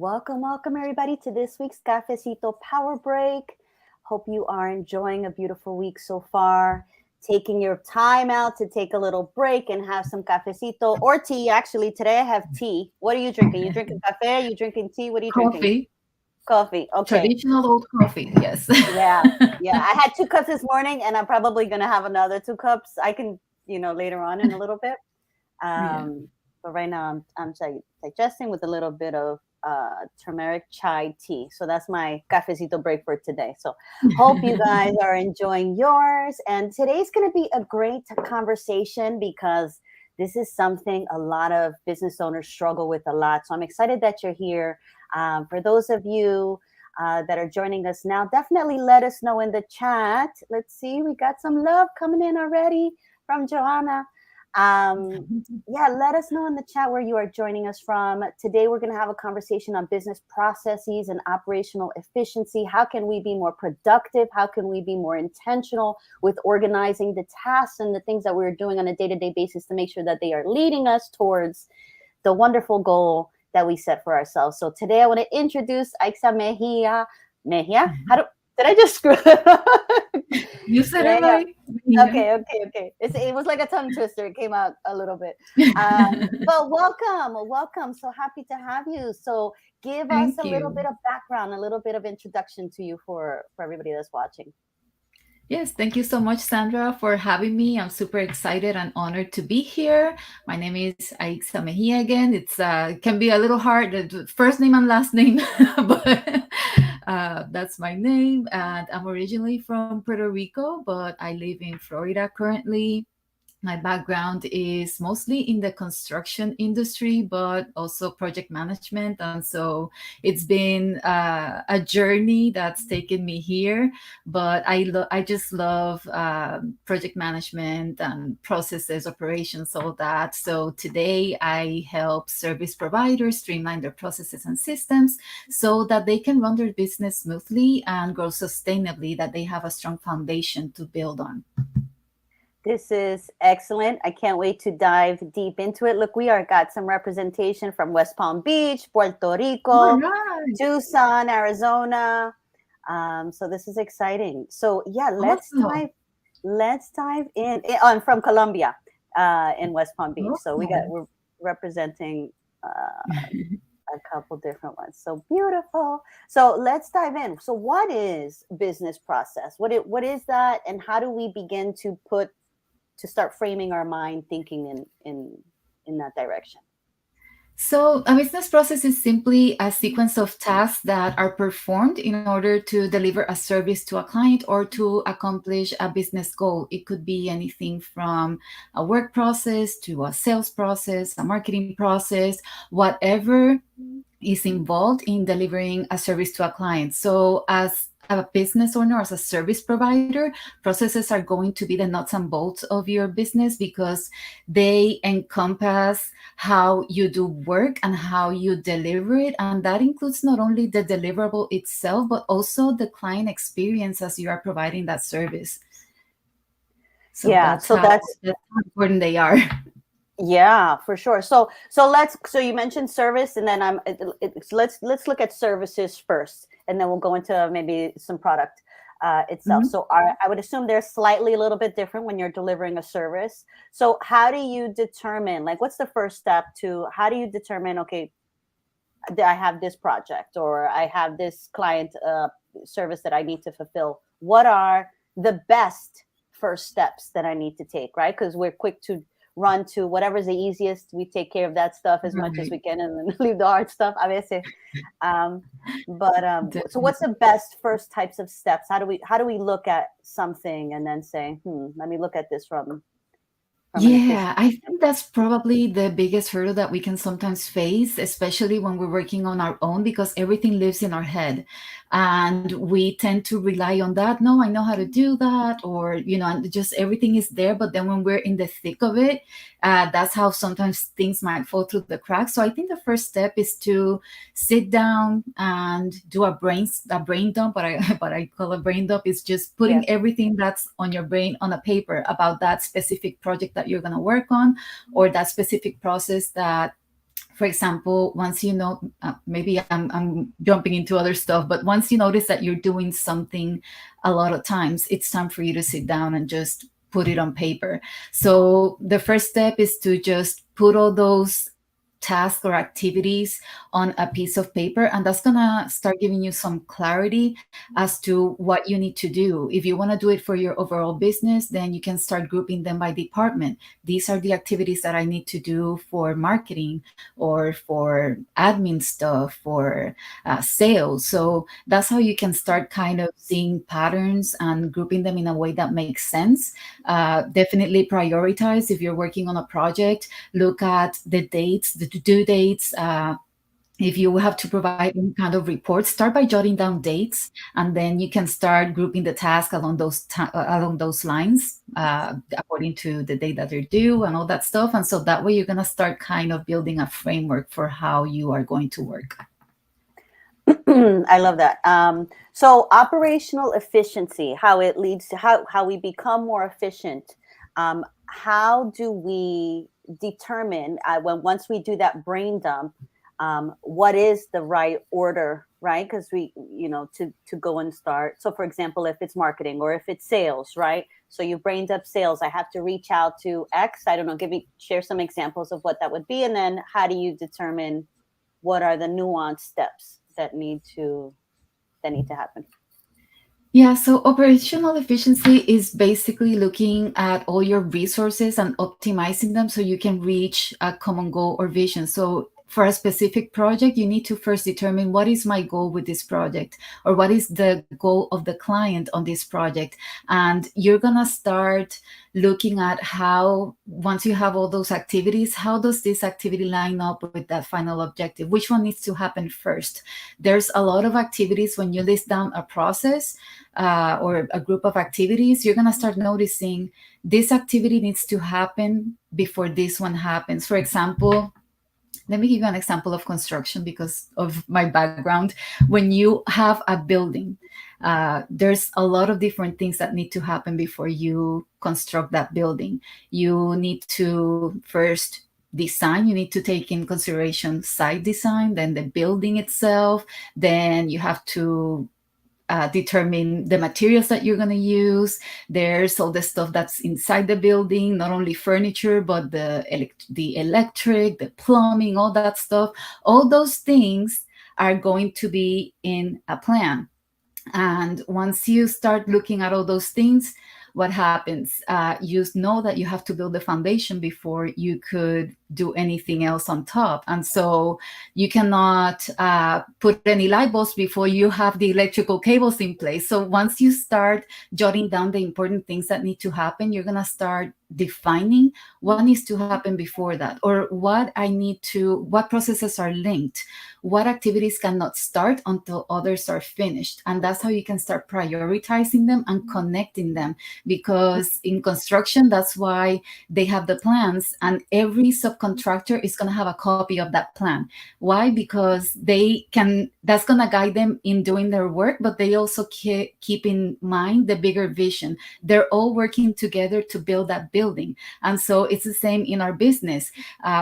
Welcome everybody to this week's Cafecito Power Break. Hope you are enjoying a beautiful week so far. Taking your time out to take a little break and have some cafecito or tea. Actually, today I have tea. What are you drinking? You drinking cafe? Are you drinking tea? What are you drinking? Coffee, Coffee. Okay. traditional old coffee, yes. Yeah. Yeah. I had 2 cups this morning and I'm probably going to have another 2 cups. I can, later on in a little bit. Yeah. But right now I'm digesting with a little bit of turmeric chai tea. So that's my cafecito break for today. So hope you guys are enjoying yours. And today's going to be a great conversation because this is something a lot of business owners struggle with a lot. So I'm excited that you're here. For those of you that are joining us now, definitely let us know in the chat. Let's see, we got some love coming in already from Joanna. Yeah, let us know in the chat where you are joining us from. Today, we're going to have a conversation on business processes and operational efficiency. How can we be more productive? How can we be more intentional with organizing the tasks and the things that we're doing on a day-to-day basis to make sure that they are leading us towards the wonderful goal that we set for ourselves. So today, I want to introduce Aixa Mejia. Mejia? Did I just screw it up? You said Yeah, it yeah. right. Yeah. Okay. It was like a tongue twister. It came out a little bit. But welcome. So happy to have you. So give us Thank a little you. bit of background, a little bit of introduction to you for everybody that's watching. Yes, thank you so much, Sandra, for having me. I'm super excited and honored to be here. My name is Aixa Mejia again. It can be a little hard, the first name and last name, but that's my name. And I'm originally from Puerto Rico, but I live in Florida currently. My background is mostly in the construction industry, but also project management. And so it's been a journey that's taken me here. But I just love project management and processes, operations, all that. So today I help service providers streamline their processes and systems so that they can run their business smoothly and grow sustainably, that they have a strong foundation to build on. This is excellent. I can't wait to dive deep into it. Look, we are got some representation from West Palm Beach, Puerto All Rico, right. Tucson, Arizona. So this is exciting. So yeah, Awesome. let's dive in. I'm from Colombia, in West Palm Beach. So Awesome. we're representing a couple different ones. So beautiful. So let's dive in. So what is business process? What is that, and how do we begin to start framing our mind thinking in that direction? So, a business process is simply a sequence of tasks that are performed in order to deliver a service to a client or to accomplish a business goal. It could be anything from a work process to a sales process, a marketing process, whatever is involved in delivering a service to a client. So, as a business owner, as a service provider, processes are going to be the nuts and bolts of your business because they encompass how you do work and how you deliver it. And that includes not only the deliverable itself, but also the client experience as you are providing that service. So Yeah, that's so that's how important they are. yeah, for sure. So you mentioned service, and then let's look at services first, and then we'll go into maybe some product itself. Mhm. So I would assume they're slightly a little bit different when you're delivering a service. So how do you determine, like, what's the first step to how do you determine, okay, I have this project or I have this client service that I need to fulfill? What are the best first steps that I need to take, right? Because we're quick to run to whatever's the easiest. We take care of that stuff as much as Right. we can and then leave the hard stuff, a veces. Um, so what's the Definitely. best first types of steps? How do we look at something and then say, let me look at this from an Yeah, efficient. I think that's probably the biggest hurdle that we can sometimes face, especially when we're working on our own, because everything lives in our head. And we tend to rely on that. No, I know how to do that. Or, and just everything is there. But then when we're in the thick of it, that's how sometimes things might fall through the cracks. So I think the first step is to sit down and do a brain dump. What I call a brain dump is just Yeah. putting everything that's on your brain on a paper about that specific project that you're going to work on, or that specific process that for example, once you know, maybe I'm jumping into other stuff, but once you notice that you're doing something a lot of times, it's time for you to sit down and just put it on paper. So the first step is to just put all those tasks or activities on a piece of paper, and that's gonna start giving you some clarity as to what you need to do. If you want to do it for your overall business, then you can start grouping them by department. These are the activities that I need to do for marketing or for admin stuff or sales. So that's how you can start kind of seeing patterns and grouping them in a way that makes sense. Definitely prioritize if you're working on a project. Look at the dates, the due dates. If you have to provide any kind of report, start by jotting down dates, and then you can start grouping the task along those lines, according to the date that they're due and all that stuff. And so that way, you're gonna start kind of building a framework for how you are going to work. I love that. So operational efficiency, how it leads to how we become more efficient. How do we determine when once we do that brain dump, what is the right order, right? Because we, to go and start. So for example, if it's marketing or if it's sales, right? So you brained up sales, I have to reach out to X. I don't know, share some examples of what that would be. And then how do you determine what are the nuanced steps that need to happen? Yeah, so operational efficiency is basically looking at all your resources and optimizing them so you can reach a common goal or vision. So for a specific project, you need to first determine what is my goal with this project, or what is the goal of the client on this project. And you're going to start looking at how, once you have all those activities, how does this activity line up with that final objective? Which one needs to happen first? There's a lot of activities. When you list down a process or a group of activities, you're going to start noticing this activity needs to happen before this one happens. For example, let me give you an example of construction because of my background. When you have a building, there's a lot of different things that need to happen before you construct that building. You need to first design, you need to take in consideration site design, then the building itself, then you have to determine the materials that you're going to use. There's all the stuff that's inside the building, not only furniture, but the electric, the plumbing, all that stuff. All those things are going to be in a plan. And once you start looking at all those things, what happens? You know that you have to build the foundation before you could do anything else on top. And so you cannot put any light bulbs before you have the electrical cables in place. So once you start jotting down the important things that need to happen, you're going to start defining what needs to happen before that, or what processes are linked, what activities cannot start until others are finished. And that's how you can start prioritizing them and connecting them. Because in construction, that's why they have the plans, and every subcontractor is going to have a copy of that plan. Why? Because that's going to guide them in doing their work, but they also keep in mind the bigger vision. They're all working together to build that building. And so it's the same in our business.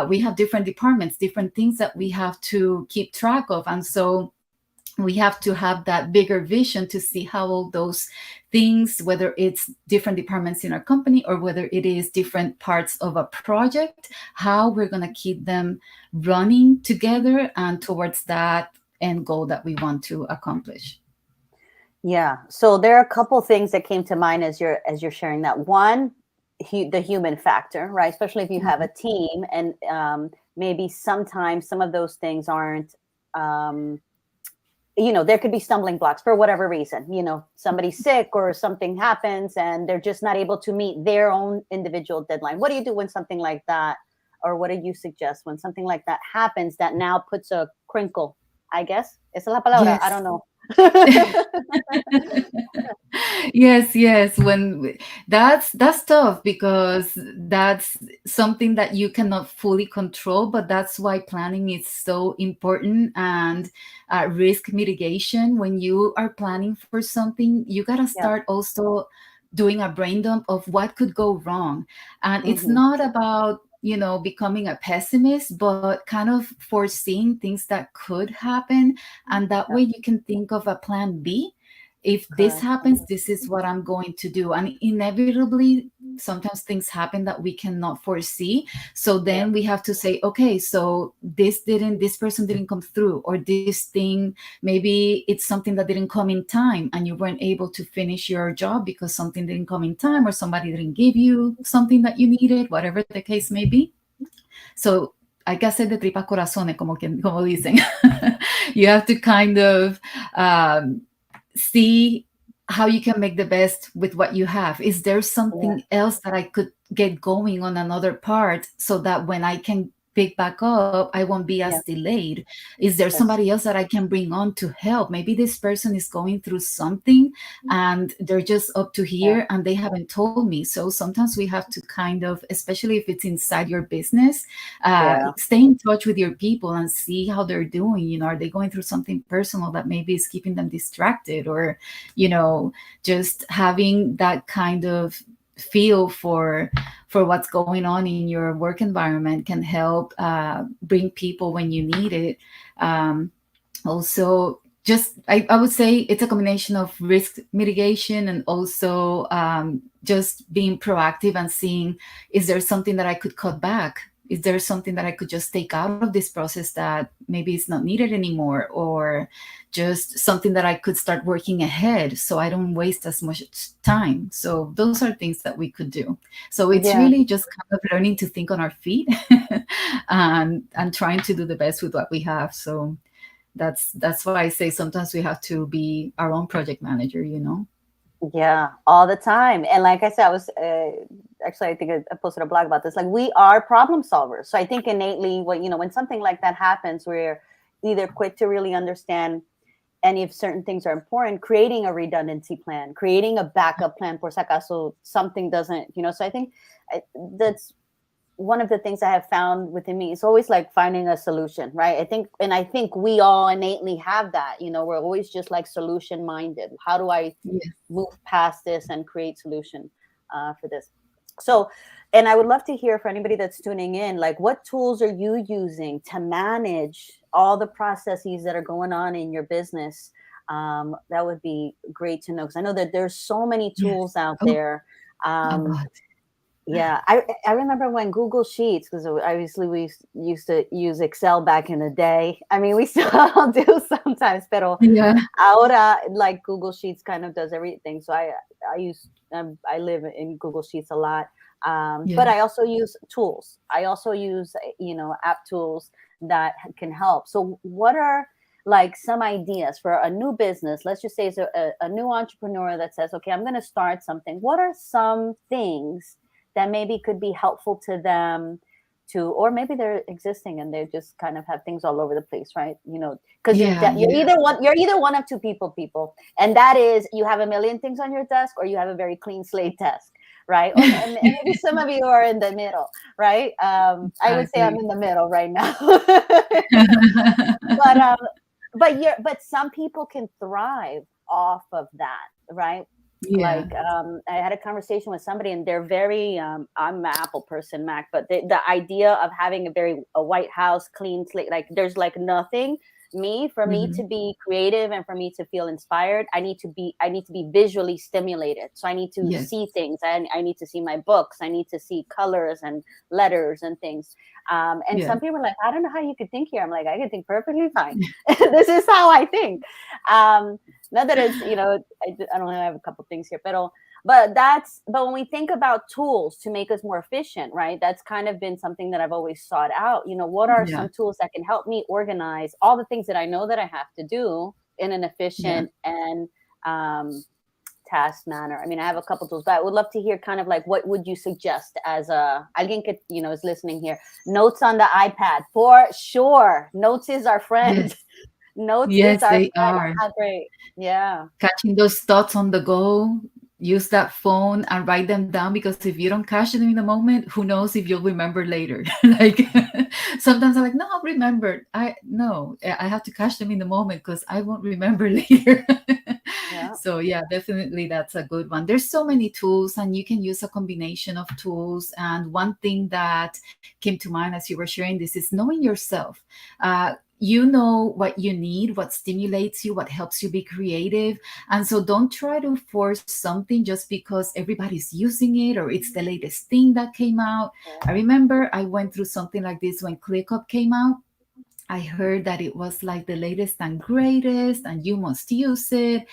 We have different departments, different things that we have to keep track of. And so we have to have that bigger vision to see how all those things, whether it's different departments in our company or whether it is different parts of a project, how we're going to keep them running together and towards that end goal that we want to accomplish. Yeah. So there are a couple things that came to mind as you're sharing that. One, the human factor, right? Especially if you have a team, and maybe sometimes some of those things aren't, there could be stumbling blocks for whatever reason. Somebody's sick or something happens and they're just not able to meet their own individual deadline. What do you do when something like that, or what do you suggest when something like that happens that now puts a crinkle, I guess? Esa es la palabra. Yes. I don't know. Yes. When that's tough, because that's something that you cannot fully control, but that's why planning is so important. And risk mitigation, when you are planning for something, you got to start also doing a brain dump of what could go wrong. And it's not about becoming a pessimist, but kind of foreseeing things that could happen. And that Yeah, way you can think of a plan B. If this correct. happens, this is what I'm going to do. And inevitably, sometimes things happen that we cannot foresee. So Yeah, then we have to say, okay, so this person didn't come through, or this thing, maybe it's something that didn't come in time and you weren't able to finish your job because something didn't come in time, or somebody didn't give you something that you needed, whatever the case may be. So hay que hacer de tripas corazones, como dicen. You have to kind of um, see how you can make the best with what you have. Is there yeah, something else that I could get going on another part, so that when I can pick back up, I won't be as yeah, delayed? Is there yes, somebody else that I can bring on to help? Maybe this person is going through something and they're just up to yeah, here and they haven't told me. So sometimes we have to kind of, especially if it's inside your business, yeah, stay in touch with your people and see how they're doing. Are they going through something personal that maybe is keeping them distracted, or just having that kind of feel for what's going on in your work environment can help bring people when you need it. Also, just I would say it's a combination of risk mitigation and also just being proactive and seeing, is there something that I could cut back? Is there something that I could just take out of this process that maybe is not needed anymore, or just something that I could start working ahead so I don't waste as much time? So those are things that we could do. So it's yeah. really just kind of learning to think on our feet and trying to do the best with what we have. So that's why I say sometimes we have to be our own project manager. Yeah, all the time. And like I said, I was actually, I think I posted a blog about this. Like, we are problem solvers. So I think innately, when something like that happens, we're either quick to really understand any if certain things are important, creating a redundancy plan, creating a backup plan for si acaso something doesn't. So I think that's one of the things I have found within me is always like finding a solution, right? I think we all innately have that. We're always just like solution minded. How do I Yeah. move past this and create solution for this? So, and I would love to hear for anybody that's tuning in, like, what tools are you using to manage all the processes that are going on in your business? That would be great to know, because I know that there's so many Yes. tools out Oh, there. a Um, lot. yeah, I remember when Google Sheets, because obviously we used to use Excel back in the day. I mean, we still do sometimes, pero Yeah. ahora, like, Google Sheets kind of does everything. So I live in Google Sheets a lot. Yeah. But I also use tools. I also use app tools that can help. So what are like some ideas for a new business? Let's just say it's a new entrepreneur that says, okay, I'm going to start something. What are some things that maybe could be helpful to them or maybe they're existing and they just kind of have things all over the place, right? Because Yeah. Yeah. you're either one of two people, and that is, you have a million things on your desk, or you have a very clean slate desk, right? Or and maybe some of you are in the middle, right? I would say I'm Exactly. in the middle right now. but but some people can thrive off of that, right? Yeah. Like, I had a conversation with somebody, and they're very I'm an Apple person, Mac, but the idea of having a white house, clean slate, like, there's like nothing. For me to Mhm. be creative and for me to feel inspired, I need to be visually stimulated. So I need to Yes. see things. I need to see my books. I need to see colors and letters and things. And Yeah. some people are like, I don't know how you could think here. I'm like, I can think perfectly fine. This is how I think. Not that it's, I don't know, I have a couple things here, but when we think about tools to make us more efficient, right? That's kind of been something that I've always sought out. What are Yeah. some tools that can help me organize all the things that I know that I have to do in an Yeah. efficient and task manner? I mean, I have a couple tools, but I would love to hear kind of like, what would you suggest as alguien que, is listening here? Notes on the iPad, for sure. Notes is our friend. Yes. Notes is Yes, our they friend. are. How great. Yeah. Catching those thoughts on the go, use that phone and write them down, because if you don't catch them in the moment, who knows if you'll remember later. Like, sometimes I'm like, no, I'll remember. I have to catch them in the moment because I won't remember later. Yeah. So yeah, definitely that's a good one. There's so many tools and you can use a combination of tools. And one thing that came to mind as you were sharing this is knowing yourself. You know what you need, what stimulates you, what helps you be creative. And so don't try to force something just because everybody's using it or it's the latest thing that came out. I remember I went through something like this when ClickUp came out. I heard that it was like the latest and greatest, and you must use it.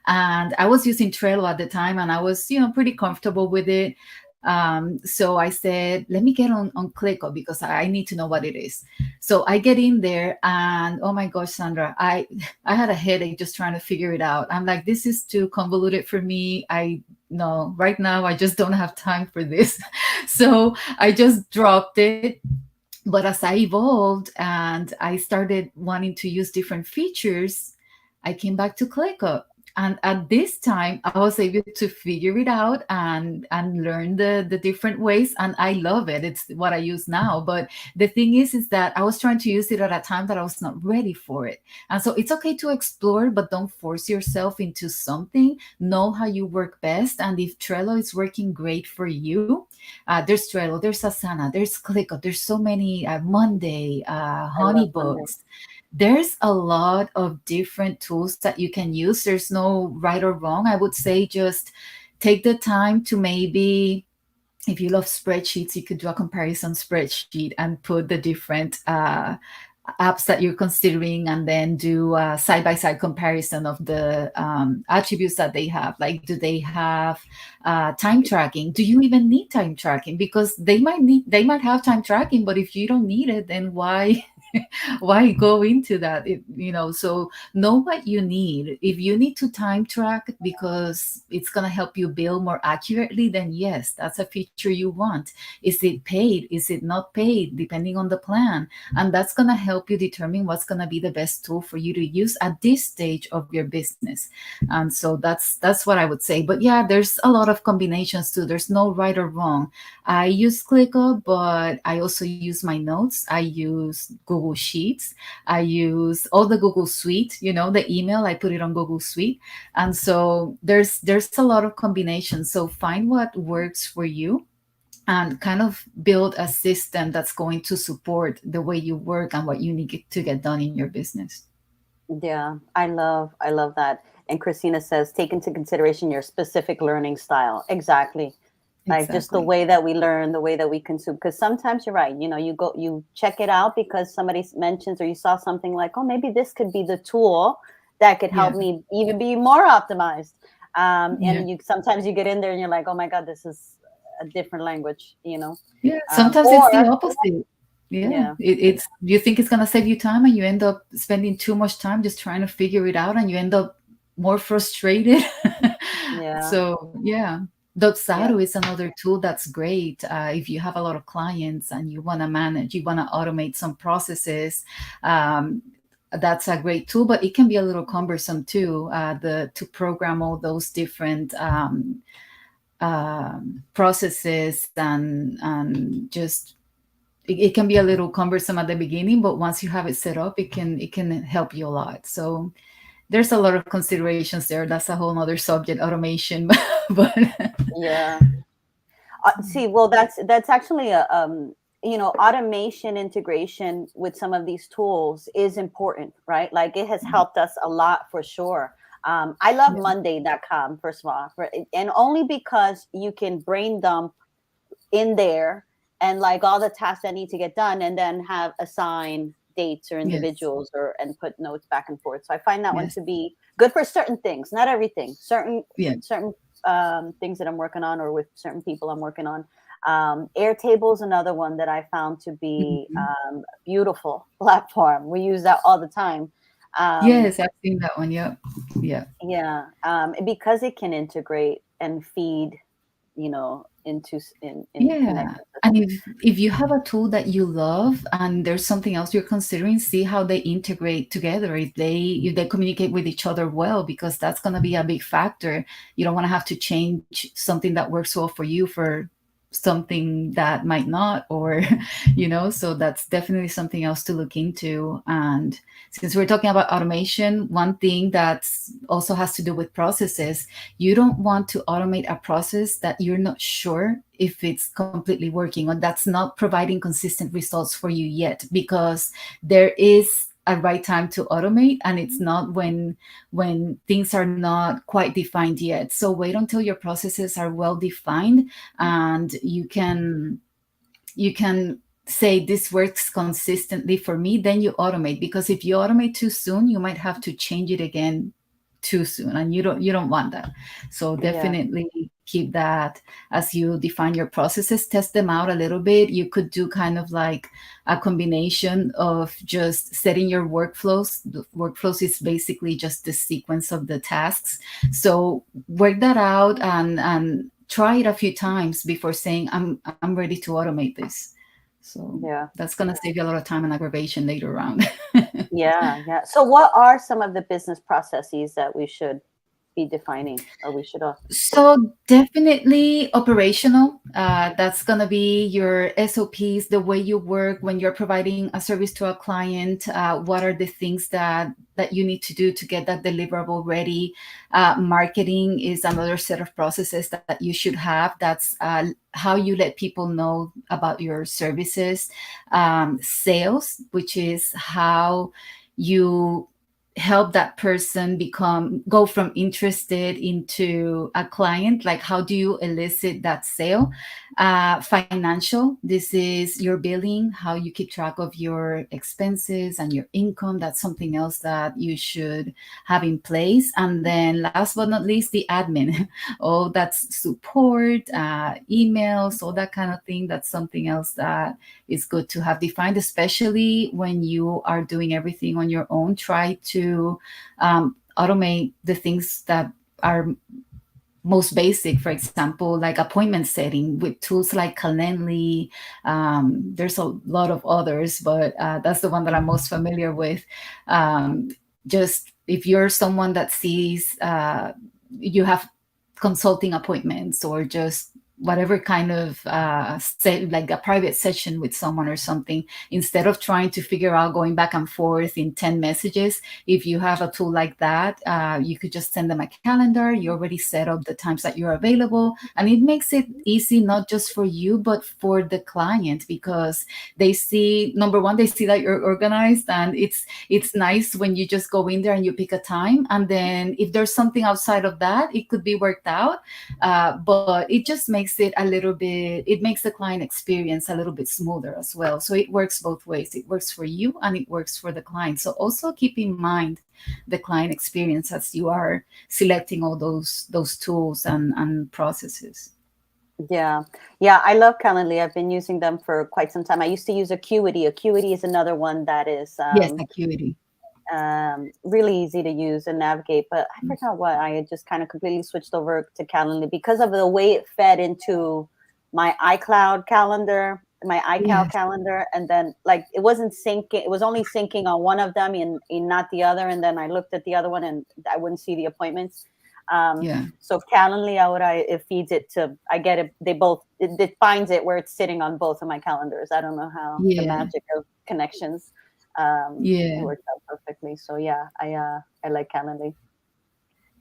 And I was using Trello at the time, and I was, pretty comfortable with it. So I said, let me get on ClickUp because I need to know what it is. So I get in there, and oh my gosh, Sandra, I had a headache just trying to figure it out. I'm like, this is too convoluted for me. I no, right now I just don't have time for this. So I just dropped it, but as I evolved and I started wanting to use different features, I came back to ClickUp. And at this time, I was able to figure it out and learn the different ways. And I love it. It's what I use now. But the thing is that I was trying to use it at a time that I was not ready for it. And so it's okay to explore, but don't force yourself into something. Know how you work best. And if Trello is working great for you, there's Trello, there's Asana, there's ClickUp, there's so many, Monday, I love Monday. Honeybooks. There's a lot of different tools that you can use. There's no right or wrong. I would say just take the time to maybe, if you love spreadsheets, you could do a comparison spreadsheet and put the different apps that you're considering and then do a side-by-side comparison of the attributes that they have. Like, do they have time tracking? Do you even need time tracking? Because they might have time tracking, but if you don't need it, then why why go into that? So know what you need. If you need to time track because it's going to help you bill more accurately, then yes, that's a feature you want. Is it paid? Is it not paid? Depending on the plan. And that's going to help you determine what's going to be the best tool for you to use at this stage of your business. And so that's what I would say. But yeah, there's a lot of combinations too. There's no right or wrong. I use ClickUp, but I also use my notes. I use Google Sheets. I use all the Google Suite, the email, I put it on Google Suite. And so there's a lot of combinations. So find what works for you and kind of build a system that's going to support the way you work and what you need to get done in your business. Yeah, I love that. And Christina says, take into consideration your specific learning style. Exactly. Like just the Exactly. way that we learn, the way that we consume. Because sometimes you're right. You check it out because somebody mentions or you saw something like, oh, maybe this could be the tool that could Yeah. help me even be more optimized. Yeah. And sometimes you get in there and you're like, oh my God, this is a different language. Yeah. Sometimes it's the Or opposite. Yeah. yeah, It's you think it's gonna save you time and you end up spending too much time just trying to figure it out and you end up more frustrated. yeah, So yeah. yeah, Dotsato is another tool that's great if you have a lot of clients and you want to manage, you want to automate some processes. Um, that's a great tool, but it can be a little cumbersome too. The to program all those different processes and just it can be a little cumbersome at the beginning, but once you have it set up, it can help you a lot. So there's a lot of considerations there. That's a whole other subject, automation, but yeah. See, well, that's actually a automation integration with some of these tools is important, right? Like it has helped us a lot for sure. I love yeah. Monday.com, first of all, and only because you can brain dump in there and like all the tasks that need to get done and then have assign dates or Yes, individuals and put notes back and forth. So I find that one yes, to be good for certain things, not everything, certain yeah, certain things that I'm working on or with certain people I'm working on. Airtable is another one that I found to be mhm. a beautiful platform. We use that all the time. Um, Yes, I've seen that one. Yeah, yeah, yeah, because it can integrate and feed, in yeah. connected And systems. if you have a tool that you love and there's something else you're considering, see how they integrate together. If they communicate with each other well, because that's going to be a big factor. You don't want to have to change something that works well for you for something that might not, or so that's definitely something else to look into. And since we're talking about automation, one thing that also has to do with processes, you don't want to automate a process that you're not sure if it's completely working, or that's not providing consistent results for you yet, because there is a right time to automate, and it's not when things are not quite defined yet. So wait until your processes are well defined, and you can say this works consistently for me, then you automate. Because if you automate too soon, you might have to change it again too soon, and you don't want that. So Yeah. definitely keep that as you define your processes. Test them out a little bit. You could do kind of like a combination of just setting your workflows. The workflows is basically just the sequence of the tasks. So work that out, and try it a few times before saying I'm ready to automate this. So Yeah. that's going to save you a lot of time and aggravation later on. Yeah. Yeah. So what are some of the business processes that we should be defining, or we should So definitely operational. That's gonna be your SOPs, the way you work when you're providing a service to a client. What are the things that you need to do to get that deliverable ready? Marketing is another set of processes that you should have. That's how you let people know about your services. Sales, which is how you help that person go from interested into a client. Like, how do you elicit that sale? Financial, this is your billing, how you keep track of your expenses and your income. That's something else that you should have in place. And then last but not least, the admin. Oh, that's support, emails, all that kind of thing. That's something else that is good to have defined, especially when you are doing everything on your own. Try to automate the things that are most basic. For example, like appointment setting with tools like Calendly. There's a lot of others, but that's the one that I'm most familiar with. Just if you're someone that sees you have consulting appointments, or just whatever kind of say, like a private session with someone or something, instead of trying to figure out going back and forth in 10 messages, if you have a tool like that, you could just send them a calendar. You already set up the times that you're available, and it makes it easy, not just for you but for the client, because they see, number one, they see that you're organized, and it's nice when you just go in there and you pick a time, and then if there's something outside of that, it could be worked out. But it just makes it a little bit, it makes the client experience a little bit smoother as well. So it works both ways. It works for you and it works for the client. So also keep in mind the client experience as you are selecting all those tools and processes. Yeah. Yeah. I love Calendly. I've been using them for quite some time. I used to use Acuity. Acuity is another one that is Yes, acuity. really easy to use and navigate. But I forgot what I had just kind of completely switched over to Calendly because of the way it fed into my iCloud calendar, my iCal Yes. calendar. And then like it wasn't syncing, it was only syncing on one of them in not the other. And then I looked at the other one and I wouldn't see the appointments. Yeah. So Calendly, it feeds it to, I get it. They both, it finds it where it's sitting on both of my calendars. I don't know how the Yeah. magic of connections. It Yeah. works out perfectly. So yeah, I like Calendly.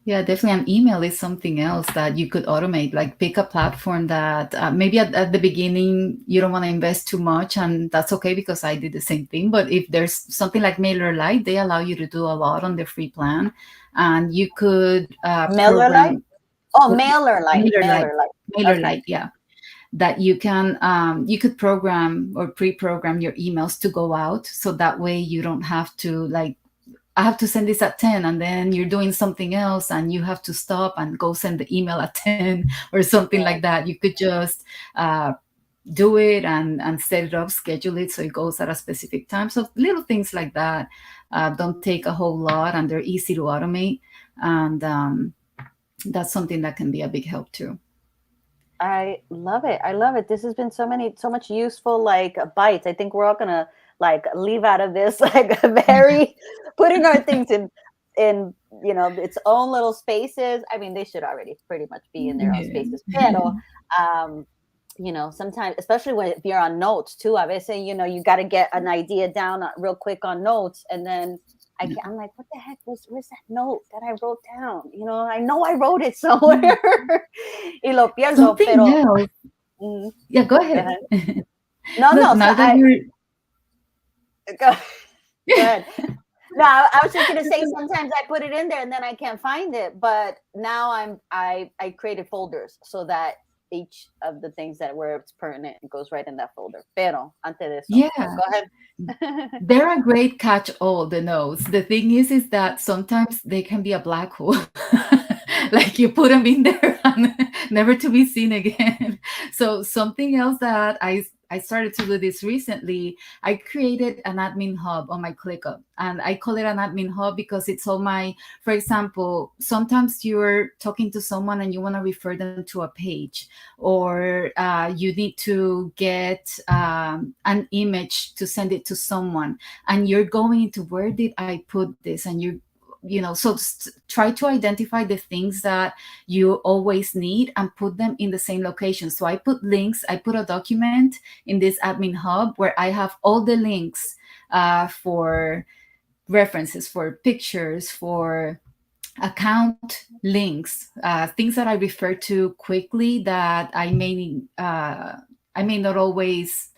Yeah, definitely. An email is something else that you could automate. Like, pick a platform that maybe at the beginning you don't want to invest too much, and that's okay, because I did the same thing. But if there's something like MailerLite, they allow you to do a lot on the free plan, and you could MailerLite? program Oh, MailerLite, MailerLite, MailerLite. Okay. MailerLite, yeah. That you could program or pre-program your emails to go out, so that way you don't have to, like, I have to send this at 10, and then you're doing something else and you have to stop and go send the email at 10 or something Yeah. like that. You could just do it and set it up, schedule it so it goes at a specific time. So little things like that don't take a whole lot, and they're easy to automate. And that's something that can be a big help too. I love it. I love it. This has been so much useful like bites. I think we're all gonna like leave out of this like a very putting our things in its own little spaces. I mean, they should already pretty much be in their own Yeah. spaces. Pero um sometimes, especially when if you're on notes too, a veces, you got to get an idea down real quick on notes. And then I'm like, what the heck where's that note that I wrote down? I know I wrote it somewhere. Yeah. Y lo pierdo, Something pero else. mm, Yeah, go go ahead. ahead. No, Look, no. So now that you're go, go ahead. No, I was just gonna say sometimes I put it in there and then I can't find it. But now I created folders so that each of the things that where it's pertinent it goes right in that folder. Pero antes de eso, so yeah, go ahead. they're a great catch-all, the notes. The thing is that sometimes they can be a black hole. Like you put them in there and never to be seen again. So something else that I started to do this recently, I created an admin hub on my ClickUp. And I call it an admin hub because it's all my, for example, sometimes you're talking to someone and you want to refer them to a page, or you need to get an image to send it to someone, and you're going into where did I put this, and so try to identify the things that you always need and put them in the same location. So I put links, I put a document in this admin hub where I have all the links for references, for pictures, for account links, things that I refer to quickly that I may not always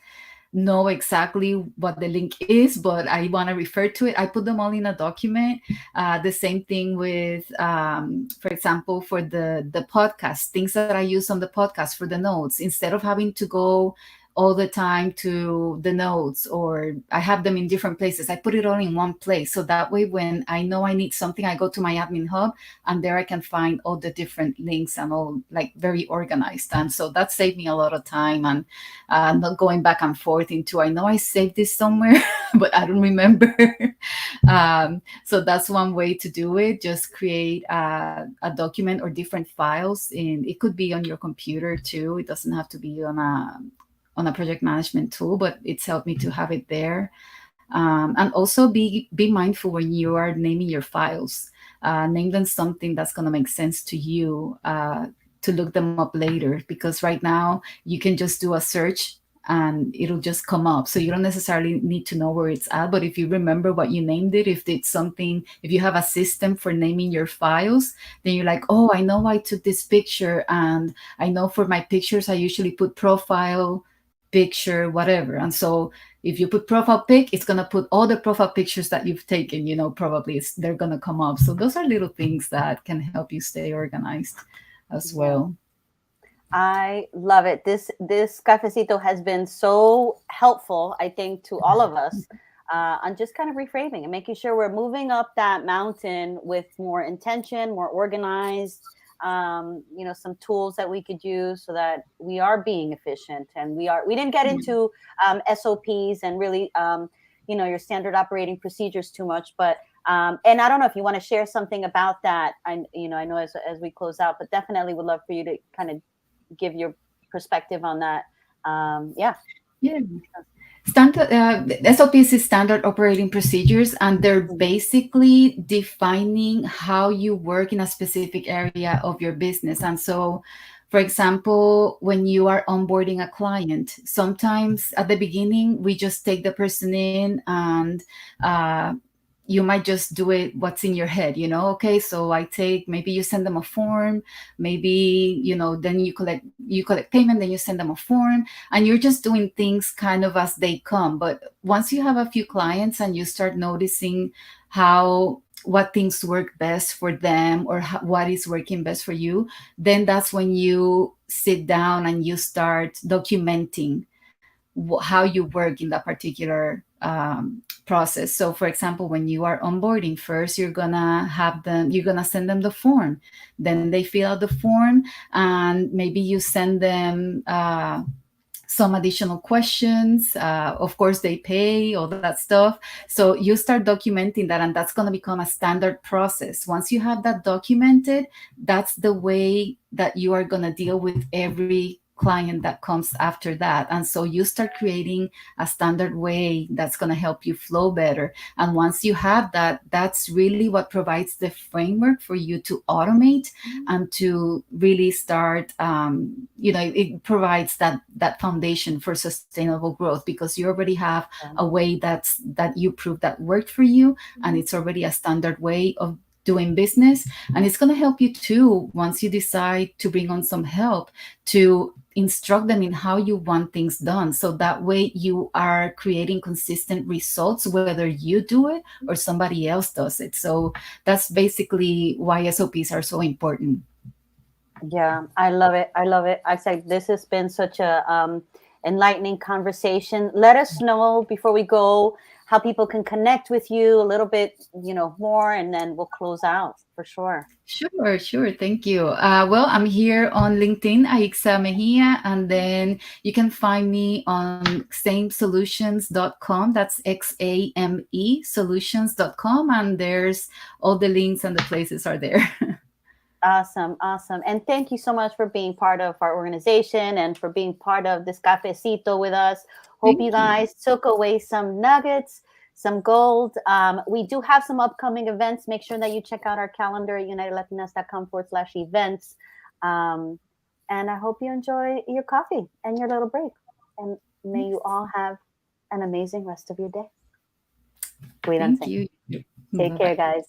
know exactly what the link is, but I want to refer to it. I put them all in a document. The same thing with, for example, for the podcast, things that I use on the podcast for the notes. Instead of having to go all the time to the notes, or I have them in different places, I put it all in one place. So that way, when I know I need something, I go to my admin hub, and there I can find all the different links and all like very organized. And so that saved me a lot of time, and not going back and forth into, I know I saved this somewhere, but I don't remember. So that's one way to do it. Just create a document or different files, and it could be on your computer too. It doesn't have to be on a project management tool, but it's helped me to have it there. And also be mindful when you are naming your files. Name them something that's going to make sense to you, to look them up later, because right now you can just do a search and it'll just come up. So you don't necessarily need to know where it's at. But if you remember what you named it, if it's something, if you have a system for naming your files, then you're like, oh, I know I took this picture, and I know for my pictures I usually put profile picture, whatever. And so if you put profile pic, it's going to put all the profile pictures that you've taken, probably they're going to come up. So those are little things that can help you stay organized as Yeah. well. I love it. This cafecito has been so helpful, I think, to all of us, on just kind of reframing and making sure we're moving up that mountain with more intention, more organized. Some tools that we could use so that we are being efficient, and we didn't get into SOPs and really your standard operating procedures too much, but and I don't know if you want to share something about that. I know as we close out, but definitely would love for you to kind of give your perspective on that. Yeah. Standard SOPs is standard operating procedures, and they're basically defining how you work in a specific area of your business. And so, for example, when you are onboarding a client, sometimes at the beginning we just take the person in, and you might just do it what's in your head, okay, so maybe you send them a form, maybe then you collect payment, then you send them a form, and you're just doing things kind of as they come. But once you have a few clients and you start noticing what things work best for them, or what is working best for you, then that's when you sit down and you start documenting how you work in that particular process. So for example, when you are onboarding, first you're gonna send them the form, then they fill out the form, and maybe you send them some additional questions. Of course, they pay, all that stuff. So you start documenting that, and that's going to become a standard process. Once you have that documented, that's the way that you are going to deal with every client that comes after that. And so you start creating a standard way that's going to help you flow better. And once you have that, that's really what provides the framework for you to automate and to really start, it provides that foundation for sustainable growth, because you already have a way that you prove that worked for you, and it's already a standard way of doing business. And it's going to help you too, once you decide to bring on some help, to instruct them in how you want things done, so that way you are creating consistent results, whether you do it or somebody else does it. So that's basically why SOPs are so important. Yeah, I love it. I love it. I say this has been such a enlightening conversation. Let us know before we go how people can connect with you a little bit, more, and then we'll close out for sure. Sure. Thank you. Well, I'm here on LinkedIn, Aixa Mejia, and then you can find me on xamesolutions.com. That's XAME solutions.com. And there's all the links and the places are there. Awesome. And thank you so much for being part of our organization and for being part of this cafecito with us. Hope you guys took away some nuggets, some gold. We do have some upcoming events. Make sure that you check out our calendar at unitedlatinas.com/events. And I hope you enjoy your coffee and your little break. And may you all have an amazing rest of your day. Thank you. Take care, guys.